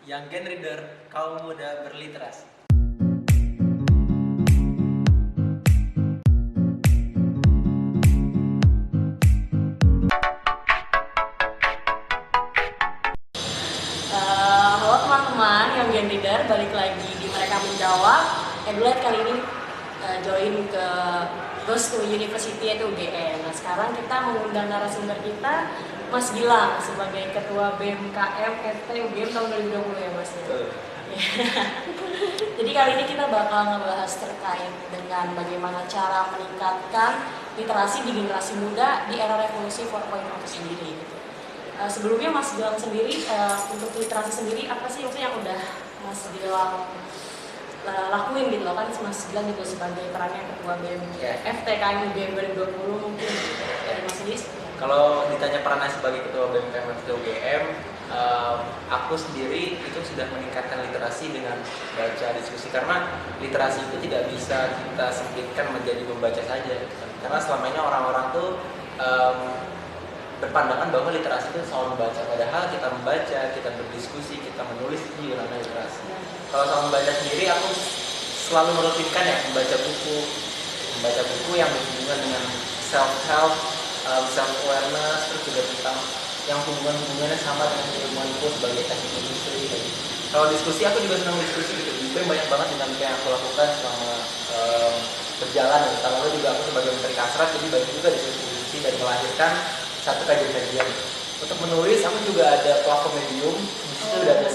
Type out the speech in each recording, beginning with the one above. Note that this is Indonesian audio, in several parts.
Young Gen Reader, kaum muda berliterasi. Halo teman-teman yang Gen Reader, balik lagi di Mereka Menjawab. Edulet kali ini join ke Goes to University yaitu UGM. Nah sekarang kita mengundang narasumber kita Mas Gilang sebagai Ketua BMKM FT UGM tahun 2020 ya Mas. Jadi kali ini kita bakal ngebahas terkait dengan bagaimana cara meningkatkan literasi di generasi muda di era revolusi 4.0 itu sendiri gitu. Sebelumnya Mas Gilang sendiri untuk literasi sendiri apa sih maksudnya yang udah Mas Gilang lakuin gitu loh, kan Mas Gilang juga sebagai perannya ketua BEM FTKM UGM 2020 mungkin dari Mas sendiri. Kalau ditanya perannya sebagai ketua BMKM FT UGM, aku sendiri itu sudah meningkatkan literasi dengan baca diskusi, karena literasi itu tidak bisa kita sempitkan menjadi membaca saja, karena selama ini orang-orang tuh berpandangan bahwa literasi itu soal membaca, padahal kita membaca, kita berdiskusi, kita menulis itu juga namanya literasi. Kalau soal membaca sendiri, aku selalu merutinkan ya membaca buku yang berhubungan dengan self-help, self-awareness, terus juga tentang yang hubungannya sama dengan ilmuanku sebagai teknik industri. Kalau diskusi, aku juga senang diskusi gitu. Juga banyak banget dinamika yang aku lakukan selama berjalan. Lalu juga aku sebagai menteri kasrat, jadi banyak juga diskusi dan melahirkan satu kajian-kajian. Untuk menulis, aku juga ada platform Medium. Di situ udah ada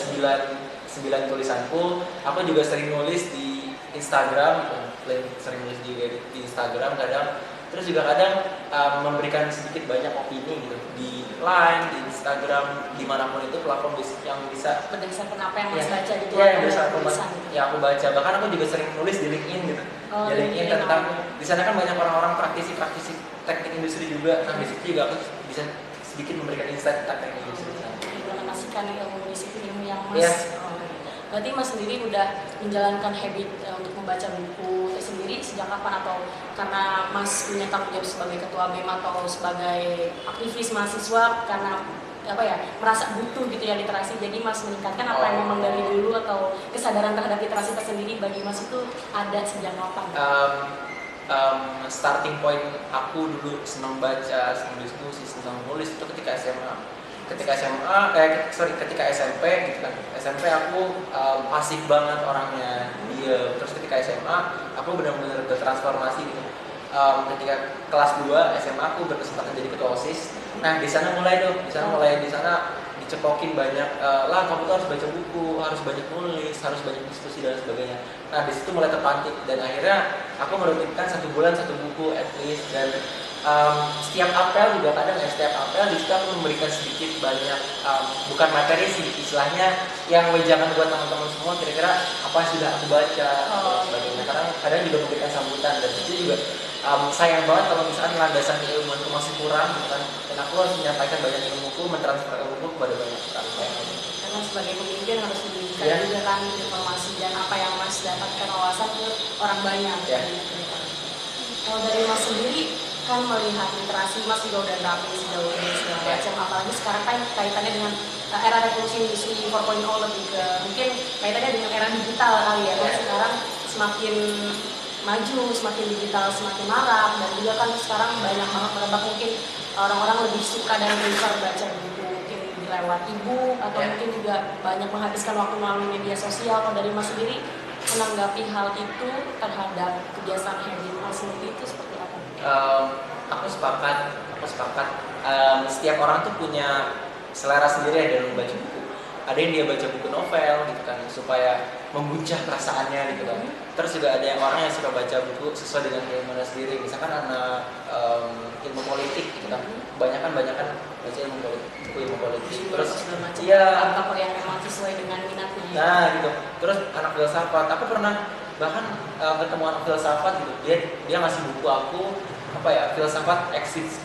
9 tulisanku. Aku juga sering nulis di Instagram, sering nulis di Instagram kadang. Terus juga kadang memberikan sedikit banyak opini gitu di Line, di Instagram, dimanapun itu platform yang bisa berdasarkan apa yang Mas baca gitu ya, yang aku baca. Bahkan aku juga sering nulis di LinkedIn gitu. Di LinkedIn tentang di sana kan banyak orang-orang praktisi teknik industri juga. Nah, di situ juga aku bisa sedikit memberikan insight tentang teknik industri. Mengasihkan ilmu disiplin yang Mas. Berarti Mas sendiri udah menjalankan habit untuk membaca buku sendiri sejak kapan, atau karena Mas punya tanggung jawab sebagai ketua BEM atau sebagai aktivis mahasiswa karena merasa butuh gitu ya literasi, jadi Mas meningkatkan apa yang memang dari dulu, atau kesadaran terhadap literasi tersendiri bagi Mas itu ada sejak kapan? Starting point aku dulu senang baca, senang diskusi, senang nulis itu ketika SMA. Ketika SMP gitu kan. SMP aku pasif banget orangnya, dia. Terus ketika SMA aku benar-benar bertransformasi gitu. Ketika kelas 2 SMA aku berkesempatan jadi ketua OSIS. Nah, di sana mulai dicekokin banyak, kamu tuh harus baca buku, harus banyak nulis, harus banyak diskusi dan sebagainya. Nah, di situ mulai terpantik dan akhirnya aku merutinkan 1 bulan 1 buku at least. Dan setiap apel juga kadang setiap apel di situ aku memberikan sedikit banyak, bukan materi sih istilahnya, yang wejangan buat teman-teman semua kira-kira apa yang sudah aku baca dan sebagainya. Kadang juga memberikan sambutan, dan itu juga sayang banget kalau misalkan landasan ilmuanku masih kurang gitu kan, dan aku harus menyampaikan banyak ilmuku, mentransfer ilmuku kepada banyak orang. Karena sebagai pemimpin harus memberikan juga kan informasi dan apa yang Mas dapatkan wawasan ke orang banyak. Kalau dari Mas sendiri kan melihat literasi, Mas juga udah rapi sejauh ini segala macam, apalagi sekarang kan kaitannya dengan era revolusi industri 4.0, lebih ke mungkin kaitannya dengan era digital kali ya. Kan sekarang semakin maju, semakin digital, semakin marak, dan juga kan sekarang banyak banget merebak, mungkin orang-orang lebih suka dan prefer baca buku mungkin lewat e-book, atau mungkin juga banyak menghabiskan waktu melalui media sosial. Kalau dari Mas sendiri menanggapi hal itu terhadap kebiasaan habit Mas sendiri itu seperti apa? Aku sepakat. Setiap orang tuh punya selera sendiri ya dalam membaca buku. Ada yang dia baca buku novel gitu kan, supaya membuncah perasaannya gitu kan. Terus juga ada yang orang yang suka baca buku sesuai dengan ilmunya sendiri. Misalkan anak ilmu politik gitu kan, banyakan baca buku ilmu politik. Terus apa yang memang sesuai dengan minatnya. Nah gitu. Terus anak filsafat, aku pernah bahkan ketemu anak filsafat gitu. Dia ngasih buku aku filsafat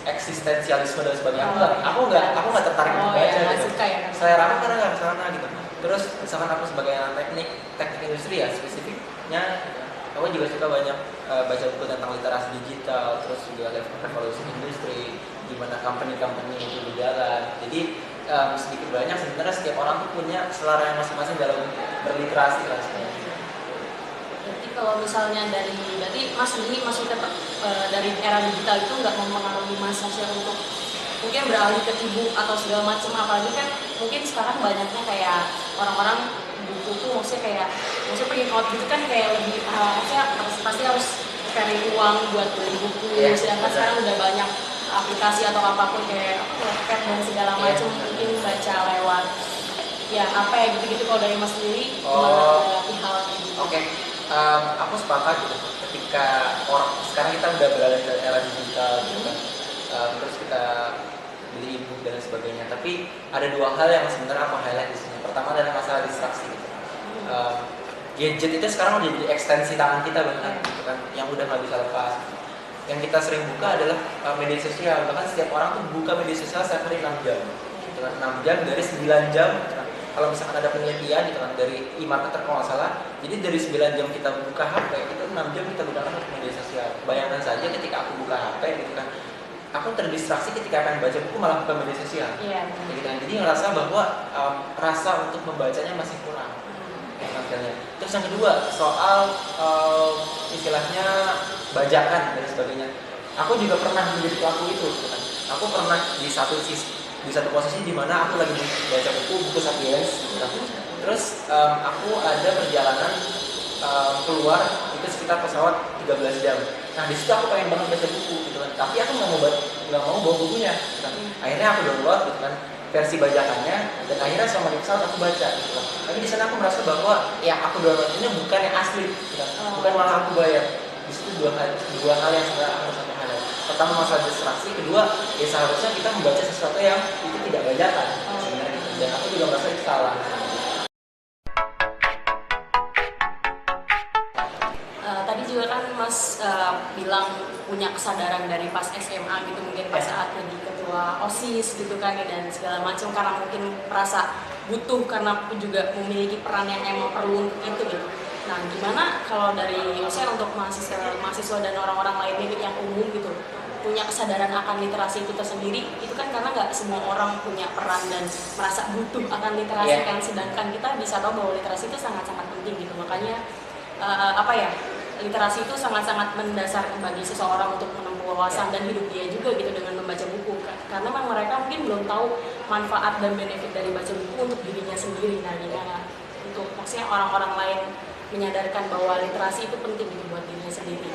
eksistensialisme dan sebagainya. Aku nggak tertarik untuk baca gitu. Selera aku karena nggak kesana gitu. Terus misalkan aku sebagai anak teknik industri ya spesifiknya, aku juga suka banyak baca buku tentang literasi digital, terus juga revolusi industri, gimana company itu berjalan. Jadi sedikit banyak sebenarnya setiap orang tuh punya selera yang masing-masing dalam berliterasi lah sebenarnya. Berarti kalau misalnya berarti Mas sendiri maksudnya dari era digital itu nggak mempengaruhi Mas sosial untuk mungkin beralih ke e-book atau segala macam, apalagi kan mungkin sekarang banyaknya kayak orang-orang buku tuh maksudnya print out gitu kan kayak lebih maksudnya pasti harus cari uang buat beli buku, sedangkan sekarang udah banyak aplikasi atau apapun kayak Wattpad dan segala macam mungkin baca lewat ya apa ya gitu-gitu. Kalau dari Mas sendiri gimana menanggapi hal kayak gitu? Oke. Aku sepakat gitu. Ketika sekarang kita udah beralih ke era digital gitu kan, terus kita beli e-book dan sebagainya. Tapi ada dua hal yang sebenarnya aku highlight di sini. Pertama adalah masalah distraksi. Gitu. Gadget itu sekarang udah jadi ekstensi tangan kita bahkan, gitu kan, yang udah nggak bisa lepas. Yang kita sering buka adalah media sosial. Bahkan setiap orang tuh buka media sosial setiap hari 6 jam. Gitu kan, 6 jam dari 9 jam. Gitu kan. Kalau misalkan ada penelitian gitu kan dari e-marketer kalau nggak salah, jadi dari 9 jam kita buka HP, itu 6 jam kita gunakan untuk media sosial. Bayangkan saja ketika aku buka HP gitu kan, aku terdistraksi ketika pengen baca buku malah buka media sosial. Iya. Gitu kan. Jadi ngerasa bahwa rasa untuk membacanya masih kurang. Terus yang kedua soal istilahnya bajakan dan sebagainya. Aku juga pernah menjadi pelaku itu. Gitu kan. Aku pernah di satu posisi di mana aku lagi baca buku Sapiens. Gitu kan. Terus aku ada perjalanan keluar itu sekitar pesawat 13 jam. Nah di situ aku pengen banget baca buku gitu kan. Tapi aku nggak mau bawa bukunya. Gitu kan. Akhirnya aku download gitu kan versi bajakannya dan akhirnya selama di pesawat aku baca gitu kan. Tapi di sana aku merasa bahwa yang aku download ini bukan yang asli gitu kan. Bukan malah aku bayar. Di situ dua hal yang sebenarnya aku satu hal. Pertama masalah distraksi, kedua ya seharusnya kita membaca sesuatu yang itu tidak bajakan sebenarnya. Dan aku juga merasa itu salah. Tadi juga kan Mas bilang punya kesadaran dari pas SMA gitu, mungkin pas saat jadi ketua OSIS gitu kan ya, dan segala macam karena mungkin merasa butuh karena juga memiliki peran yang emang perlu untuk itu gitu. Nah gimana kalau dari maksudnya untuk mahasiswa dan orang-orang lainnya yang umum gitu punya kesadaran akan literasi itu tersendiri, itu kan karena nggak semua orang punya peran dan merasa butuh akan literasi kan, sedangkan kita bisa tahu bahwa literasi itu sangat-sangat penting gitu. Makanya literasi itu sangat-sangat mendasar bagi seseorang untuk menempuh wawasan dan hidup dia juga gitu dengan membaca buku kan. Karena memang mereka mungkin belum tahu manfaat dan benefit dari baca buku untuk dirinya sendiri. Nah gimana untuk maksudnya orang-orang lain menyadarkan bahwa literasi itu penting gitu buat dirinya sendiri.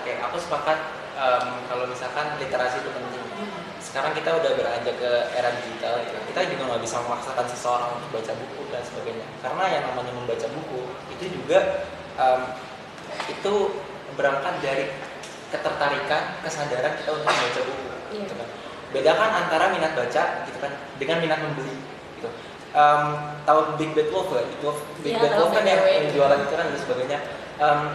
Oke, aku sepakat kalau misalkan literasi itu penting. Sekarang kita udah beranjak ke era digital gitu. Kita juga nggak bisa memaksakan seseorang untuk baca buku dan sebagainya. Karena yang namanya membaca buku itu juga itu berangkat dari ketertarikan, kesadaran kita untuk membaca buku. Gitu kan. Bedakan antara minat baca gitu kan dengan minat membeli. Gitu. Tahu Big Bad Wolf kan? Big Bad Wolf kan yang jualan itu kan dan sebagainya.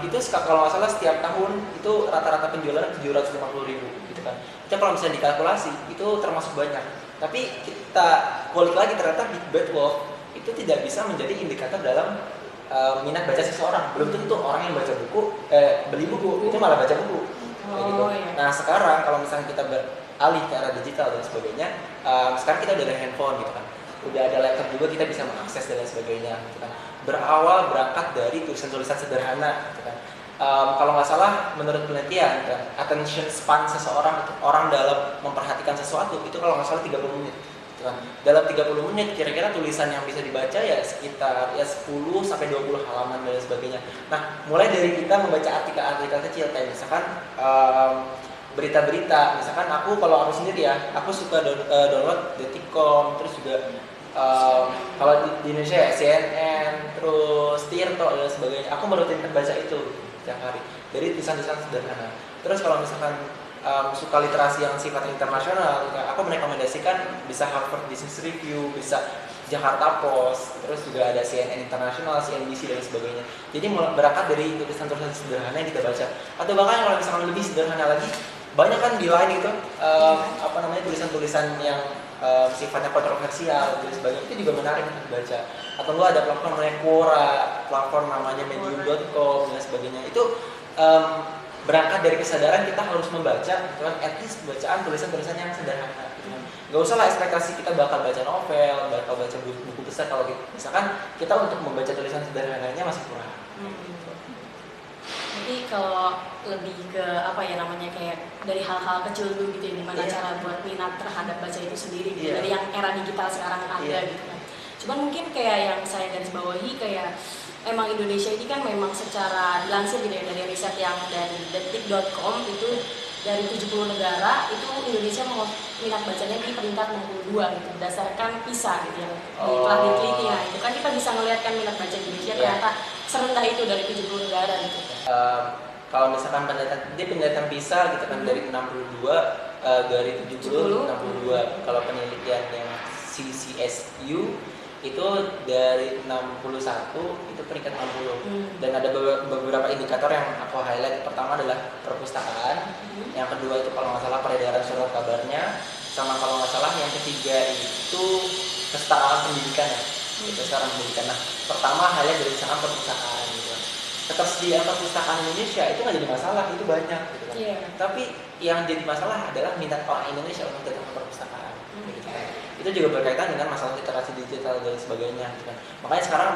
Itu kalau nggak salah setiap tahun itu rata-rata penjualan 750.000 gitu kan. Itu kalau misalnya dikalkulasi itu termasuk banyak. Tapi kita kulik lagi ternyata Big Bad Wolf itu tidak bisa menjadi indikator dalam minat baca seseorang. Belum tentu orang yang baca buku beli buku itu malah baca buku. Gitu. Nah sekarang kalau misalnya kita beralih ke arah digital dan sebagainya, sekarang kita udah ada handphone gitu kan. Udah ada laptop juga, kita bisa mengakses dan lain sebagainya gitu kan. Berawal berangkat dari tulisan-tulisan sederhana gitu kan. Kalau nggak salah menurut penelitian kan, attention span seseorang orang dalam memperhatikan sesuatu itu kalau nggak salah 30 menit gitu kan. Dalam 30 menit kira-kira tulisan yang bisa dibaca ya sekitar 10 sampai 20 halaman dan sebagainya. Nah mulai dari kita membaca artikel-artikel kecil kayak misalkan berita-berita, misalkan aku kalau aku sendiri ya, aku suka download Detikcom, terus juga kalau di Indonesia ya CNN, terus Tirto dan sebagainya. Aku merutinkan baca itu setiap hari dari tulisan-tulisan sederhana. Terus kalau misalkan suka literasi yang sifatnya internasional, aku merekomendasikan bisa Harvard Business Review, bisa Jakarta Post, terus juga ada CNN Internasional, CNBC dan sebagainya. Jadi berangkat dari tulisan-tulisan sederhana yang kita baca. Atau bahkan kalau misalkan lebih sederhana lagi, banyak kan di line itu tulisan-tulisan yang sifatnya kontroversial dan sebagainya, itu juga menarik untuk dibaca. Atau enggak ada platform namanya Quora, platform namanya medium.com dan sebagainya. Itu berangkat dari kesadaran kita harus membaca, at least bacaan tulisan-tulisan yang sederhana. Gak usah lah ekspektasi kita bakal baca novel, bakal baca buku besar kalau misalkan kita untuk membaca tulisan sederhananya masih kurang. Jadi kalau lebih ke apa ya namanya kayak dari hal-hal kecil dulu gitu ya, gimana cara buat minat terhadap baca itu sendiri gitu, dari yang era digital sekarang ada gitu kan. Cuman mungkin kayak yang saya garis bawahi kayak emang Indonesia ini kan memang secara dilansir gitu ya dari riset yang dari detik.com itu dari 70 negara itu Indonesia minat bacanya di peringkat 62 gitu berdasarkan PISA gitu ya telah diteliti. Nah itu kan kita bisa melihat kan minat baca Indonesia ternyata serendah itu dari 70 negara gitu. Kalau misalkan penelitian PISA gitu kan dari 62 dari 70 62. Kalau penelitian yang CCSU itu dari 61 itu peringkat 60. Dan ada beberapa indikator yang aku highlight. Pertama adalah perpustakaan, yang kedua itu kalau nggak salah peredaran surat kabarnya, sama kalau nggak salah yang ketiga itu kesetaraan pendidikan ya. Itu sekarang pendidikan. Nah pertama highlight dari misalkan perpustakaan gitu. Ketersediaan perpustakaan Indonesia itu nggak jadi masalah, itu banyak gitu kan. Tapi yang jadi masalah adalah minat orang Indonesia untuk datang ke perpustakaan gitu kan. Itu juga berkaitan dengan masalah literasi digital dan sebagainya gitu kan. Makanya sekarang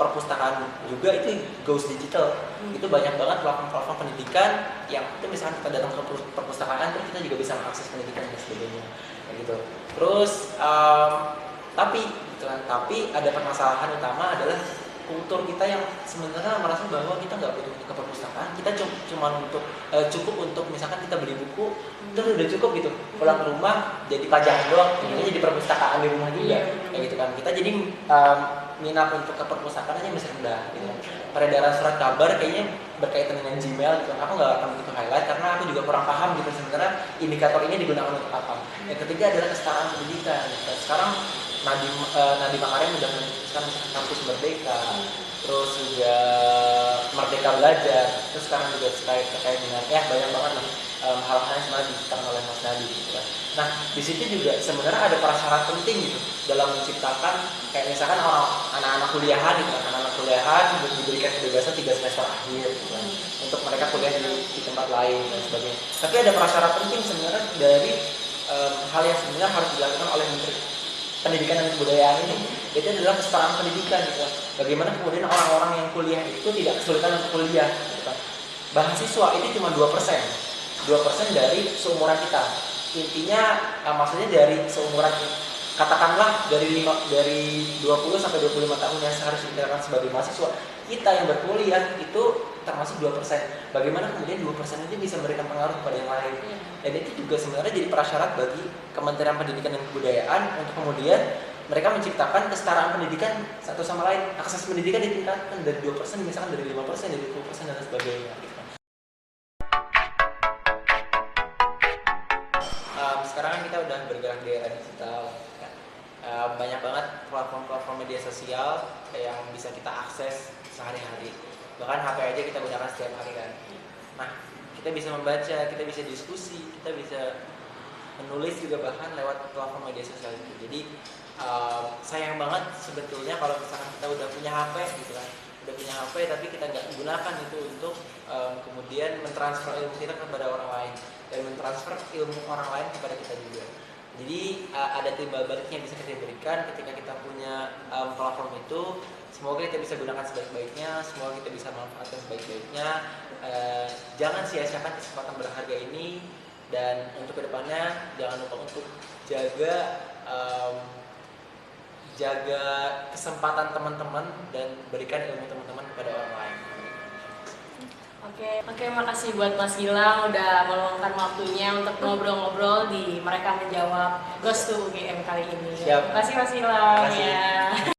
perpustakaan juga itu goes digital. Itu banyak banget platform-platform pendidikan yang itu misalkan kita datang ke perpustakaan terus kita juga bisa mengakses pendidikan dan sebagainya kayak gitu. Terus tapi ada permasalahan utama adalah kultur kita yang sebenarnya merasa bahwa kita nggak butuh ke perpustakaan, kita cukup untuk misalkan kita beli buku itu udah cukup gitu, pulang ke rumah jadi pajangan doang, jadi perpustakaan di rumah juga kayak gitu kan. Kita jadi minat untuk ke perpustakaan aja masih rendah gitu. Peredaran surat kabar kayaknya berkaitan dengan Gmail gitu. Aku nggak akan begitu highlight karena aku juga kurang paham gitu sebenarnya indikator ini digunakan untuk apa. Yang ketiga adalah kesetaraan pendidikan. Sekarang Nadiem Makarim sudah menuliskan kampus merdeka, terus juga merdeka belajar, terus sekarang juga terkait dengan banyak banget lah hal-hal yang sebenarnya diciptakan oleh Mas Nadiem gitu kan. Nah di situ juga sebenarnya ada prasyarat penting gitu dalam menciptakan kayak misalkan anak-anak kuliahan gitu kan, anak-anak kuliahan diberikan kebebasan 3 semester akhir gitu kan, untuk mereka kuliah di tempat lain dan sebagainya. Tapi ada prasyarat penting sebenarnya dari hal yang sebenarnya harus dilakukan oleh Menteri Pendidikan dan Kebudayaan ini, itu adalah kesetaraan pendidikan gitu. Bagaimana kemudian orang-orang yang kuliah itu tidak kesulitan untuk kuliah gitu. Mahasiswa itu cuma 2% dari seumuran kita. Intinya maksudnya dari seumuran katakanlah dari 20 sampai 25 tahun yang seharusnya dikatakan sebagai mahasiswa, kita yang berkuliah itu termasuk 2%. Bagaimana kemudian 2% itu bisa memberikan pengaruh kepada yang lain. Dan itu juga sebenarnya jadi prasyarat bagi Kementerian Pendidikan dan Kebudayaan untuk kemudian mereka menciptakan kesetaraan pendidikan satu sama lain. Akses pendidikan ditingkatkan dari 2%, misalkan dari 5%, dari 20% dan sebagainya. Sekarang kita udah bergerak di era digital. Banyak banget platform-platform media sosial yang bisa kita akses sehari-hari. Bahkan HP aja kita gunakan setiap hari kan. Nah, kita bisa membaca, kita bisa diskusi, kita bisa menulis juga bahkan lewat platform media sosial itu. Jadi sayang banget sebetulnya kalau misalkan kita udah punya HP gitu kan, udah punya HP tapi kita nggak gunakan itu untuk kemudian mentransfer ilmu kita kepada orang lain dan mentransfer ilmu orang lain kepada kita juga. Jadi ada timbal balik yang bisa kita berikan ketika kita punya platform itu. Semoga kita bisa gunakan sebaik-baiknya, semoga kita bisa manfaatkan sebaik-baiknya. Jangan sia-siakan kesempatan berharga ini, dan untuk kedepannya jangan lupa untuk jaga kesempatan teman-teman dan berikan ilmu teman-teman kepada orang lain. Oke, makasih buat Mas Gilang udah meluangkan waktunya untuk ngobrol-ngobrol di Mereka Menjawab Ghost to UGM kali ini. Siap. Makasih Mas Gilang ya.